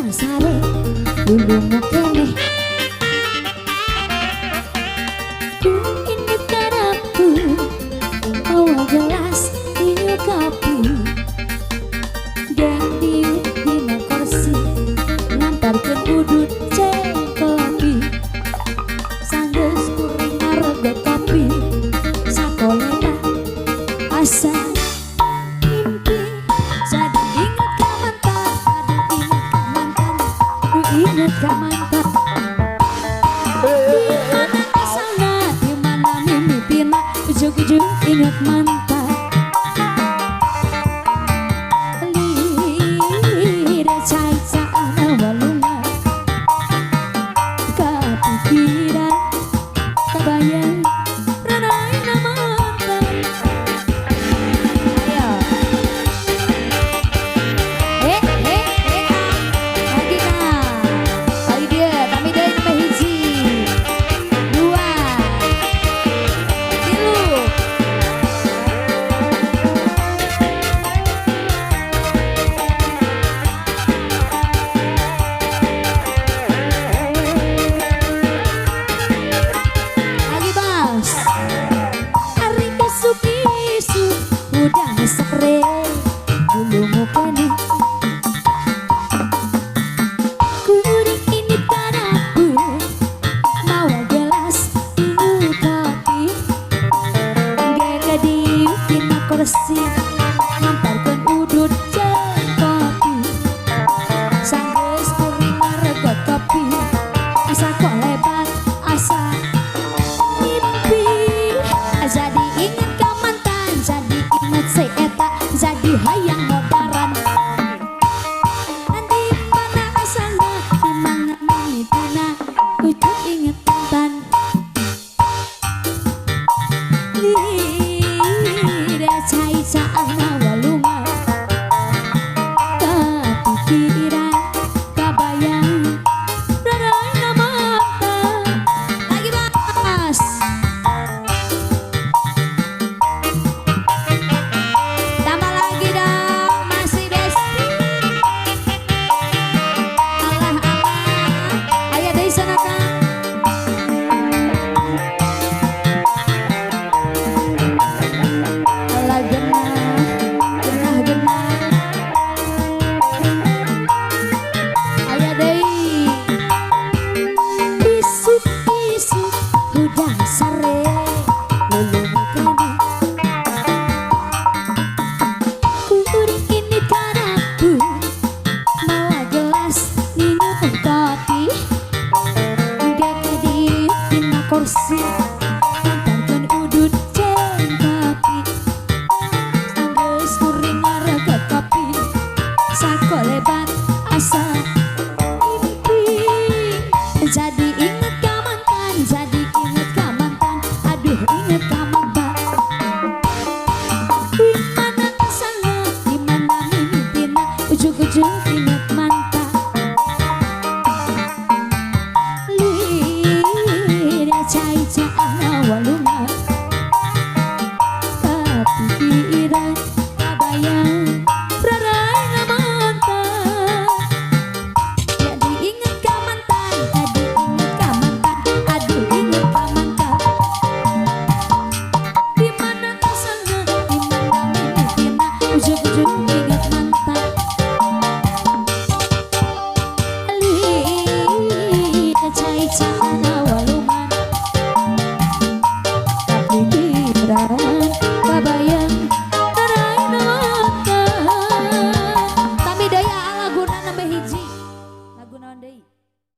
udang sare dulu mukene ku ini karapu bawa gelas minum kopi geng diuk dina kursi ngantarkeun udut ceng kopi sanggeus kuring ngarego kopi sakolena asa mimpi jadi ingat ka mantan aduh ingat ka mantan dimana asalna dimana mimipina ujug-ujug ingat mantan lira caca-caana walungan kapikiran kabayang ranaina mantan. Ayo lagi kah lagi dia kami dari nomor hiji 2 3 lagi bos hari kesukisu udah sore dulu mukene kuring ini padaku bawa gelas minum kopi gege diuk dina kursi ngantarkeun udut jeung kopi sanggeus kuring ngaregot kopi asa kolebat asa mimpi jadi inget ka mantan jadi inget si eta jadi hayang modaran nanti mana asalna dimana mimipina ujug inget mantan lira cai-caana walungan kapikiran kabayang ranaina mantan. Lagi bos tambah lagi dong masih besti alah aya deui sana kang alah genah aya deui isuk-isuk udang sare lulu mukene kuring ini karapu bawa gelas minum kopi gege diuk dina kursi ngantarkeun udut jeung kopi sanggeus kuring ngaregot kopi sakolebat asa mimpi jadi inget ka mantan jadi inget ka mantan aduh inget ka mantan dimana asalna dimana mimipina ujug-ujug